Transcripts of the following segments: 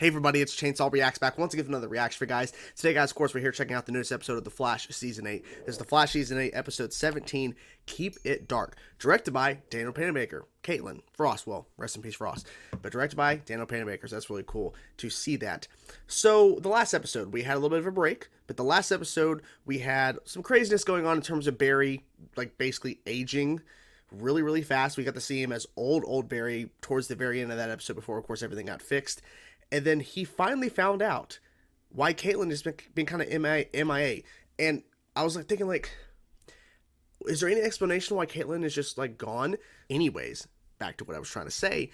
Hey everybody, it's Chainsaw Reacts back once again with another reaction for you guys. Today, guys, of course, we're here checking out the newest episode of The Flash Season 8. This is The Flash Season 8, Episode 17, Keep It Dark. Directed by Daniel Panabaker, Caitlin, Frost, well, rest in peace Frost, but directed by Daniel Panabaker, so that's really cool to see that. So, the last episode, we had a little bit of a break, but the last episode, we had some craziness going on in terms of Barry, like, basically aging really fast. We got to see him as old Barry towards the very end of that episode before, of course, everything got fixed. And then he finally found out why Caitlin has been kind of MIA. And I was like thinking, like, is there any explanation why Caitlin is just like gone? Anyways, back to what I was trying to say.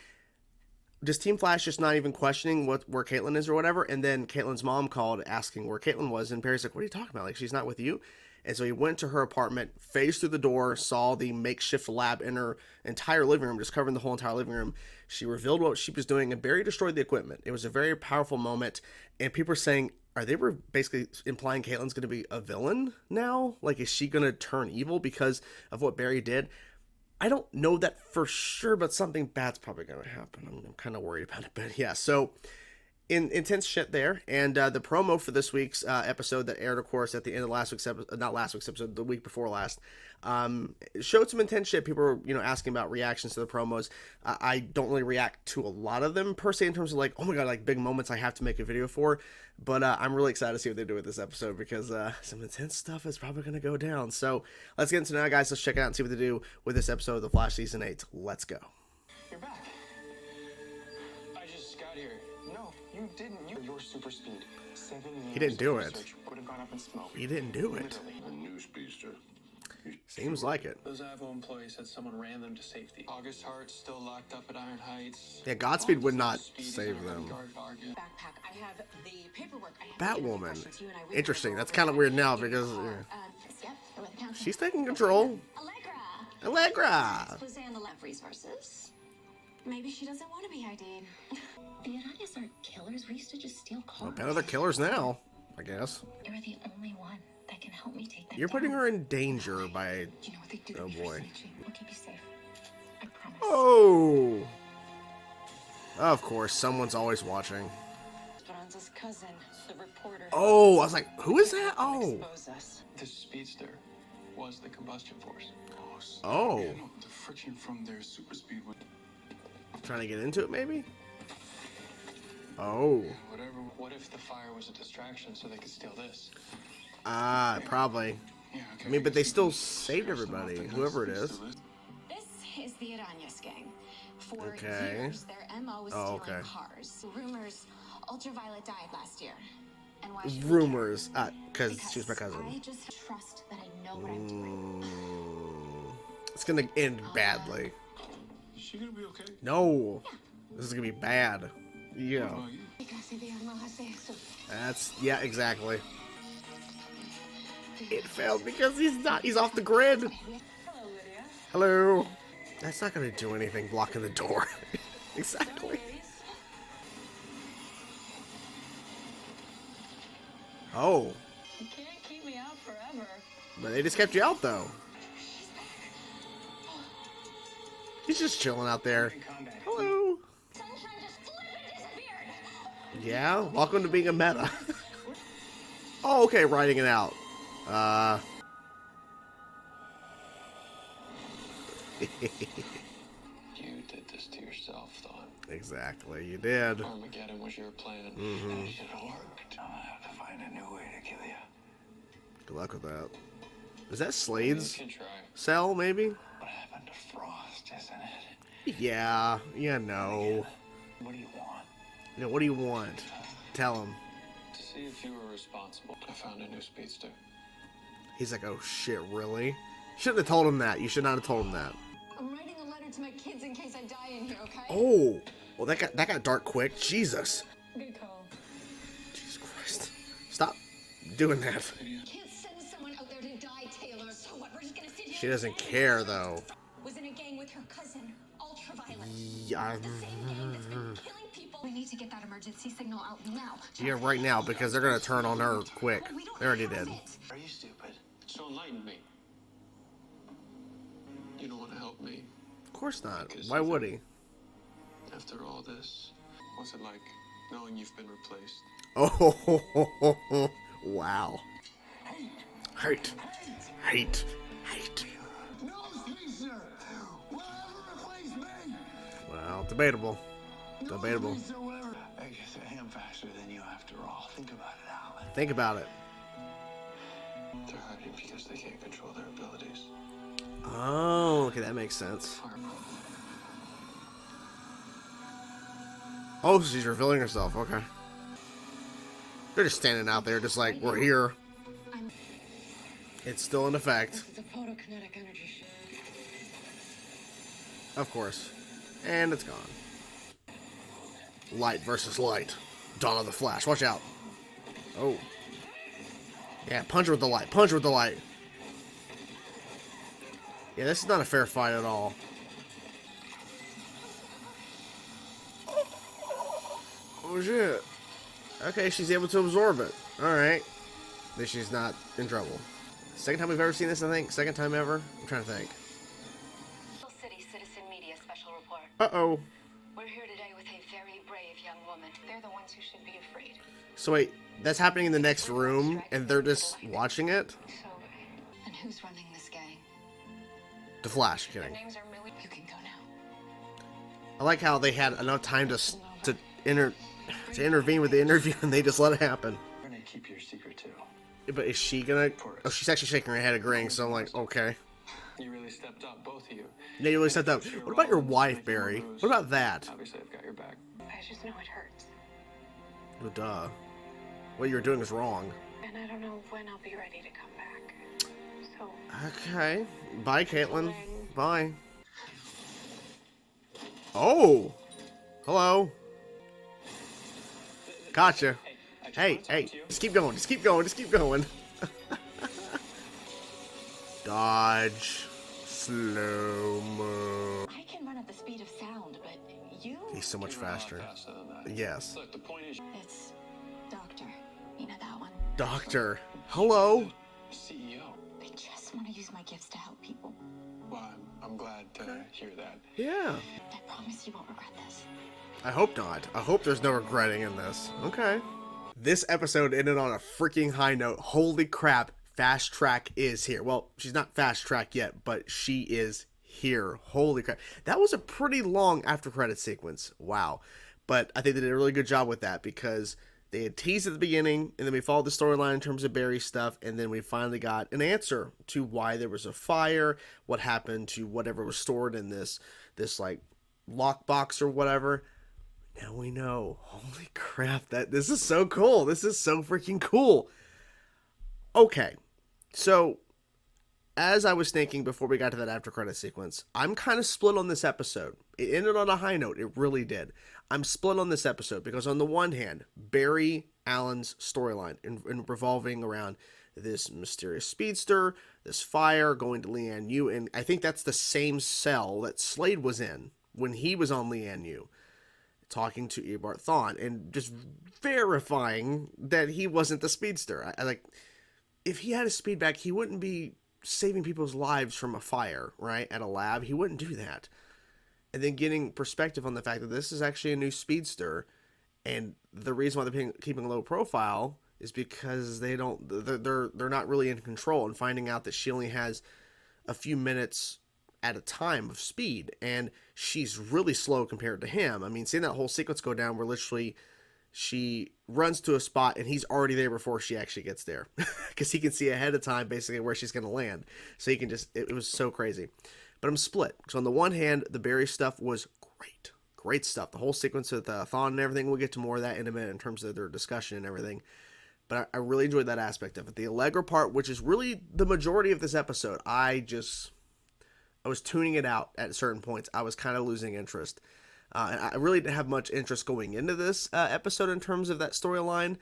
Does Team Flash just not even questioning where Caitlin is or whatever? And then Caitlin's mom called asking where Caitlin was, and Barry's like, "What are you talking about? Like, she's not with you." And so he went to her apartment, phased through the door, saw the makeshift lab in her entire living room, just covering the whole entire living room. She revealed what she was doing, and Barry destroyed the equipment. It was a very powerful moment, and people are saying, are they were basically implying Caitlin's going to be a villain now? Like, is she going to turn evil because of what Barry did? I don't know that for sure, but something bad's probably going to happen. I'm kind of worried about it, but yeah, so intense shit there. And the promo for this week's episode that aired, of course, at the end of last week's episode, not last week's episode, the week before last, showed some intense shit. People were, asking about reactions to the promos. I don't really react to a lot of them per se in terms of like, oh my god, like big moments I have to make a video for. But I'm really excited to see what they do with this episode because some intense stuff is probably going to go down. So let's get into it now, guys. Let's check it out and see what they do with this episode of The Flash Season 8. Let's go. You're back. I just got here. No, you didn't. Your super speed. 7 years He didn't do it. Would have gone up in smoke. He didn't do it. A new speedster. Seems like it. Those Avo employees said someone ran them to safety. August Hart's still locked up at Iron Heights. Yeah, Godspeed would not save them. Backpack. I have the paperwork. Batwoman. Interesting. That's kind of weird now because she's taking control. Allegra. Resources. Maybe she doesn't want to be ID'd. The Iranians aren't killers. We used to just steal cars. Well, they're killers now, I guess. You're the only one that can help me take them. You're putting her in danger by. You know what they do? Oh boy. We'll keep you safe. I promise. Oh. Of course, someone's always watching. Esperanza's cousin, the reporter. Oh, I was like, who is that? Oh. This speedster was the combustion force. Oh. Yeah, no, the friction from their super speed would. Trying to get into it, maybe? Oh. Yeah, whatever. What if the fire was a distraction so they could steal this? Probably. Yeah, okay. I mean, but they still saved everybody, whoever it is. This is the Iranians gang. For Okay. years, their MO was Oh, stealing okay. cars. Rumors, Ultraviolet died last year. And why should we Rumors, care? because she was my cousin. I just trust that I know what I'm doing. It's gonna end badly. Is she gonna be okay? No. This is gonna be bad. Yeah. What about you? That's, yeah, exactly. It failed because he's off the grid. Hello, Lydia. Hello. That's not gonna do anything blocking the door. Exactly. Oh. You can't keep me out forever. But they just kept you out though. He's just chilling out there. Hello. Sunshine just flippin' disappeared. Yeah, welcome to being a meta. Oh, okay, writing it out. You did this to yourself, Thought. Exactly, you did. Armageddon was your plan. Mm-hmm. And it should have worked. I'm gonna have to find a new way to kill you. Good luck with that. Is that Slade's You can try. cell, maybe? What happened to Frost, isn't it? Yeah, no. What do you want? What do you want? Tell him. To see if you were responsible. I found a new speedster. He's like, oh shit, really? Shouldn't have told him that. You should not have told him that. I'm writing a letter to my kids in case I die in here, okay? Oh, well that got dark quick. Jesus. Good call. Jesus Christ. Stop doing that. Can't send someone out there to die, Taylor. So what? We're just gonna sit here. She doesn't care though. Was in a gang with her cousin, Ultraviolet. Yeah. The same gang that's been killing people. We need to get that emergency signal out now. Yeah, right now because they're gonna turn on her quick. We don't They already have did. it. Are you stupid? So enlighten me. You don't want to help me. Of course not. Why would he? After all this, what's it like knowing you've been replaced. Oh, wow. Hate. Hate. Hate. No, Speedster! Will ever replace me? Well, debatable. No, Debatable. Speedster will ever... I guess I am faster than you after all. Think about it, Alan. Think about it. They're hiding because they can't control their abilities. Oh, okay, that makes sense. Oh, she's revealing herself. Okay. They're just standing out there, just like, we're here. It's still in effect. This is a photokinetic energy shield. Of course. And it's gone. Light versus light. Dawn of the Flash. Watch out. Oh. Yeah, punch her with the light. Punch her with the light. Yeah, this is not a fair fight at all. Oh, shit. Okay, she's able to absorb it. Alright. At least she's not in trouble. Second time we've ever seen this, I think. Second time ever. I'm trying to think. City Citizen Media Special Report. Uh-oh. We're here today with a very brave young woman. They're the ones who should be afraid. So wait, that's happening in the next room, and they're just watching it? So, and who's running this gang? The Flash, Their kidding. names are Millie. You can go now. I like how they had enough time to intervene with the interview, and they just let it happen. I'm gonna keep your secret, too. But is she gonna... Oh, she's actually shaking her head agreeing, so I'm like, okay. You really stepped up, both of you. Yeah, you really stepped up. What about your wife, Barry? What about that? Obviously, I've got your back. I just know it hurts. Well, duh. What you're doing is wrong. And I don't know when I'll be ready to come back. So, Okay. Bye, Caitlin. Bye. Oh! Hello. Gotcha. Hey, just keep going, just keep going, just keep going. Dodge. Slow-mo. I can run at the speed of sound, but you... He's so much You're a lot faster. faster than that. Yes. Look, the point is, It's Doctor. You know that one? Doctor. Hello. CEO. I just want to use my gifts to help people. Well, I'm glad to hear that. Yeah. I promise you won't regret this. I hope not. I hope there's no regretting in this. Okay. This episode ended on a freaking high note. Holy crap. Fast Track is here. Well, she's not Fast Track yet, but she is here. Holy crap. That was a pretty long after credit sequence. Wow. But I think they did a really good job with that because they had teased at the beginning, and then we followed the storyline in terms of Barry stuff, and then we finally got an answer to why there was a fire, what happened to whatever was stored in this like lockbox or whatever. Now we know. Holy crap, this is so cool. This is so freaking cool. Okay. So, as I was thinking before we got to that after credit sequence, I'm kind of split on this episode. It ended on a high note. It really did. I'm split on this episode because on the one hand, Barry Allen's storyline and revolving around this mysterious speedster, this fire, going to Leanne Yu, and I think that's the same cell that Slade was in when he was on Leanne Yu, talking to Eobard Thawne and just verifying that he wasn't the speedster. I like, if he had a speed back, he wouldn't be saving people's lives from a fire, right, at a lab. He wouldn't do that. And then getting perspective on the fact that this is actually a new speedster, and the reason why they're keeping a low profile is because they're not really in control, and finding out that she only has a few minutes at a time of speed, and she's really slow compared to him. I mean, seeing that whole sequence go down where literally she runs to a spot and he's already there before she actually gets there because he can see ahead of time basically where she's going to land, so he can just, it was so crazy. But I'm split. So on the one hand, the Barry stuff was great stuff. The whole sequence with Thawne and everything, we'll get to more of that in a minute in terms of their discussion and everything. But I really enjoyed that aspect of it. The Allegra part, which is really the majority of this episode, I was tuning it out at certain points. I was kind of losing interest. And I really didn't have much interest going into this episode in terms of that storyline.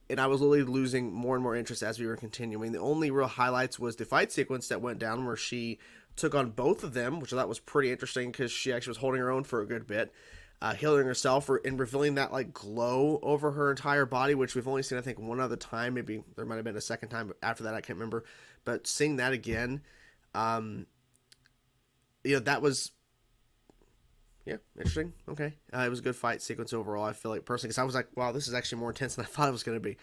And I was literally losing more and more interest as we were continuing. The only real highlights was the fight sequence that went down where she took on both of them, which I thought was pretty interesting because she actually was holding her own for a good bit. Healing herself and revealing that like glow over her entire body, which we've only seen, I think, one other time. Maybe there might have been a second time after that. I can't remember. But seeing that again, that was, Yeah, interesting. Okay. It was a good fight sequence overall, I feel like, personally, because I was like, wow, this is actually more intense than I thought it was going to be.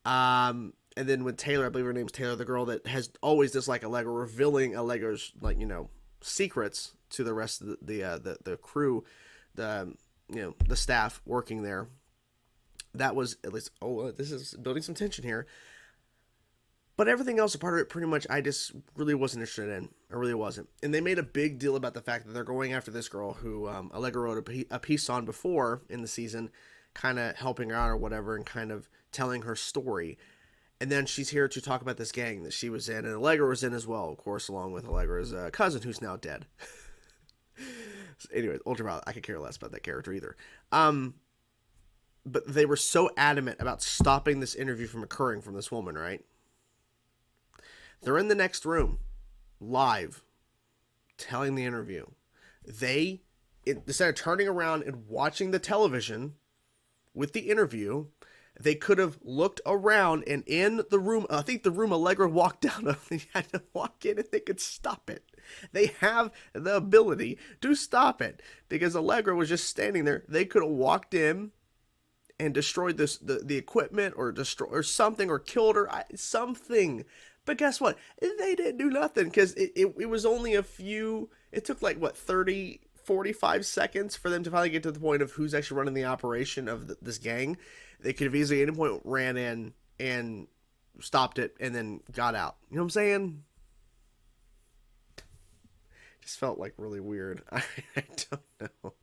And then with Taylor, I believe her name's Taylor, the girl that has always disliked Allegra, revealing Allegra's, like, secrets to the rest of the crew, the staff working there. That was at least, this is building some tension here. But everything else, a part of it, pretty much, I just really wasn't interested in. I really wasn't. And they made a big deal about the fact that they're going after this girl who Allegra wrote a piece on before in the season, kind of helping her out or whatever, and kind of telling her story. And then she's here to talk about this gang that she was in, and Allegra was in as well, of course, along with Allegra's cousin, who's now dead. So anyway, Ultraviolet, I could care less about that character either. But they were so adamant about stopping this interview from occurring from this woman, right? They're in the next room, live, telling the interview. They, instead of turning around and watching the television with the interview, they could have looked around, and in the room, I think the room Allegra walked down of, they had to walk in and they could stop it. They have the ability to stop it, because Allegra was just standing there. They could have walked in and destroyed the equipment, or something, or killed her, something. But guess what? They didn't do nothing, because it was only it took like, 30, 45 seconds for them to finally get to the point of who's actually running the operation of this gang. They could have easily at any point ran in and stopped it and then got out. You know what I'm saying? Just felt like really weird. I don't know.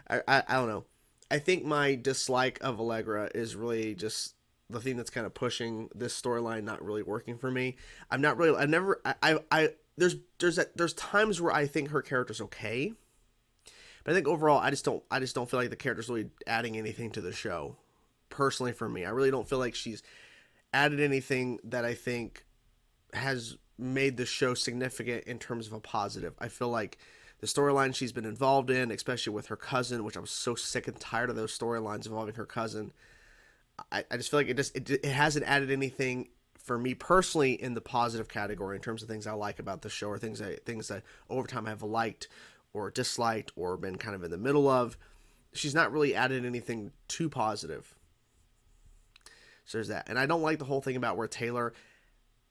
I don't know. I think my dislike of Allegra is really just the thing that's kind of pushing this storyline not really working for me. There's times where I think her character's okay, but I think overall I just don't feel like the character's really adding anything to the show. Personally, for me, I really don't feel like she's added anything that I think has made the show significant in terms of a positive. I feel like the storyline she's been involved in, especially with her cousin, which I was so sick and tired of those storylines involving her cousin. I just feel like it hasn't added anything for me personally in the positive category in terms of things I like about the show, or things that over time I've liked or disliked or been kind of in the middle of. She's not really added anything too positive. So there's that. And I don't like the whole thing about where Taylor,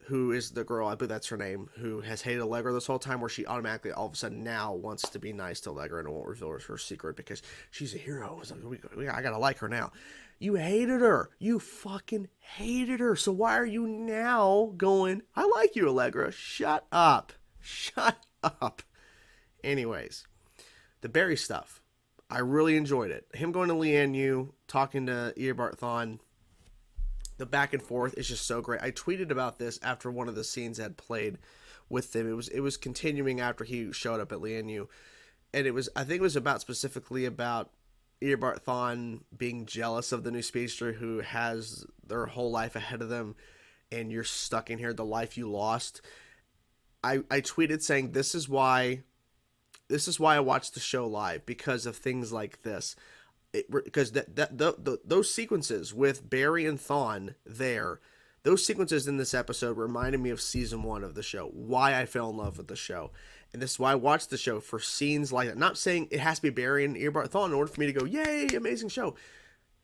who is the girl, I believe that's her name, who has hated Allegra this whole time, where she automatically all of a sudden now wants to be nice to Allegra and won't reveal her secret because she's a hero. I gotta like her now. You hated her. You fucking hated her. So why are you now going, I like you, Allegra? Shut up. Shut up. Anyways, the Barry stuff. I really enjoyed it. Him going to Lian Yu, talking to Eobard Thawne. The back and forth is just so great. I tweeted about this after one of the scenes had played with them. It was continuing after he showed up at Lian Yu. And I think it was specifically about Eobard Thawne being jealous of the new speedster who has their whole life ahead of them, and you're stuck in here, the life you lost. I tweeted saying this is why I watched the show live, because of things like this. Because those sequences with Barry and Thawne there, those sequences in this episode reminded me of season 1 of the show, why I fell in love with the show. And this is why I watched the show, for scenes like that. Not saying it has to be Barry and Eobard Thawne in order for me to go, yay, amazing show.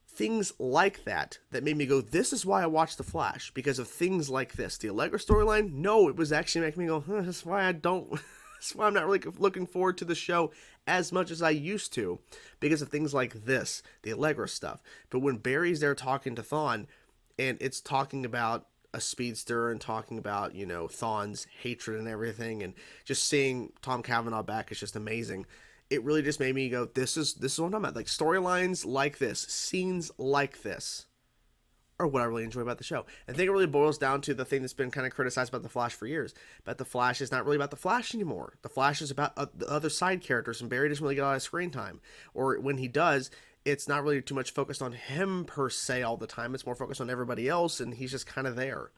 Things like that made me go, this is why I watched The Flash, because of things like this. The Allegra storyline, no, it was actually making me go, that's why I'm not really looking forward to the show as much as I used to, because of things like this, the Allegra stuff. But when Barry's there talking to Thawne, and it's talking about a speedster and talking about, Thawne's hatred and everything, and just seeing Tom Cavanaugh back is just amazing. It really just made me go, this is what I'm talking about. Like, storylines like this, scenes like this are what I really enjoy about the show. And I think it really boils down to the thing that's been kind of criticized about The Flash for years. But The Flash is not really about The Flash anymore. The Flash is about the other side characters, and Barry doesn't really get a lot of screen time. Or when he does, it's not really too much focused on him per se all the time. It's more focused on everybody else, and he's just kind of there,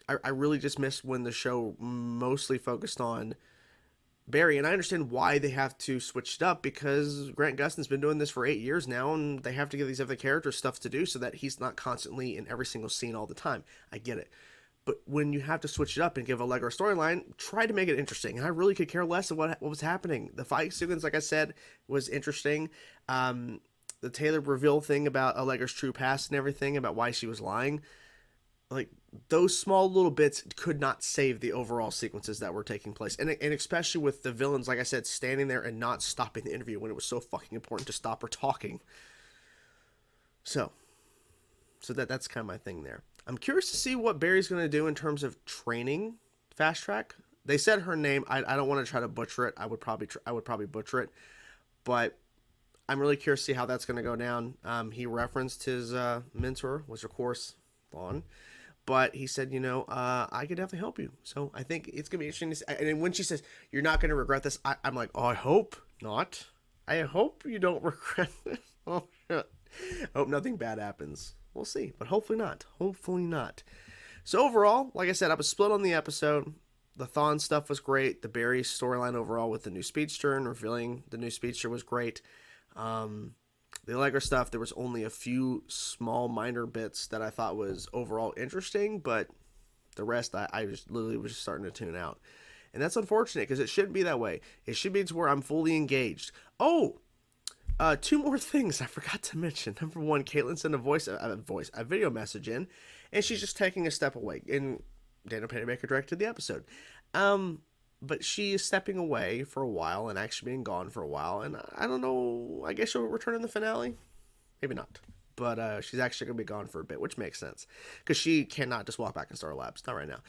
I really just miss when the show mostly focused on Barry, and I understand why they have to switch it up, because Grant Gustin's been doing this for 8 years now, and they have to give these other characters stuff to do so that he's not constantly in every single scene all the time. I get it. But when you have to switch it up and give Allegra a storyline, try to make it interesting. And I really could care less of what was happening. The fight sequence, like I said, was interesting. The Taylor reveal thing about Allegra's true past and everything, about why she was lying, like those small little bits could not save the overall sequences that were taking place. And especially with the villains, like I said, standing there and not stopping the interview when it was so fucking important to stop her talking. So that's kind of my thing there. I'm curious to see what Barry's going to do in terms of training Fast Track. They said her name. I don't want to try to butcher it. I would probably butcher it, but I'm really curious to see how that's going to go down. He referenced his mentor, which of course Vaughn, but he said, I could definitely help you. So I think it's going to be interesting to see. And when she says, you're not going to regret this, I'm like, oh, I hope not. I hope you don't regret this. Oh, shit. I hope nothing bad happens. We'll see, but hopefully not. Hopefully not. So overall, like I said, I was split on the episode. The Thawne stuff was great. The Barry storyline overall with the new speedster and revealing the new speedster was great. The Allegra stuff, there was only a few small minor bits that I thought was overall interesting, but the rest I just literally was just starting to tune out. And that's unfortunate because it shouldn't be that way. It should be to where I'm fully engaged. Oh, two more things I forgot to mention. Number one, Caitlin sent a video message in, and she's just taking a step away. And Daniel Pennybaker directed the episode. But she is stepping away for a while and actually being gone for a while. And I don't know, I guess she'll return in the finale. Maybe not. But she's actually going to be gone for a bit, which makes sense. Because she cannot just walk back in Star Labs. Not right now.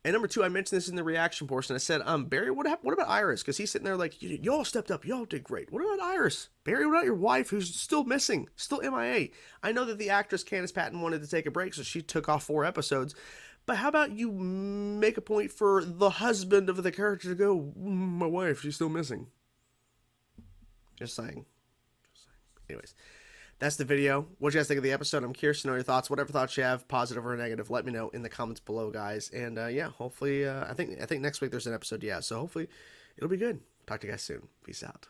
And number two, I mentioned this in the reaction portion. I said, Barry, what about Iris? Because he's sitting there like, y'all stepped up. Y'all did great. What about Iris? Barry, what about your wife who's still missing? Still MIA? I know that the actress Candace Patton wanted to take a break, so she took off 4 episodes. But how about you make a point for the husband of the character to go, my wife, she's still missing. Just saying. Anyways, that's the video. What do you guys think of the episode? I'm curious to know your thoughts. Whatever thoughts you have, positive or negative, let me know in the comments below, guys. And yeah, hopefully, I think next week there's an episode. Yeah, so hopefully it'll be good. Talk to you guys soon. Peace out.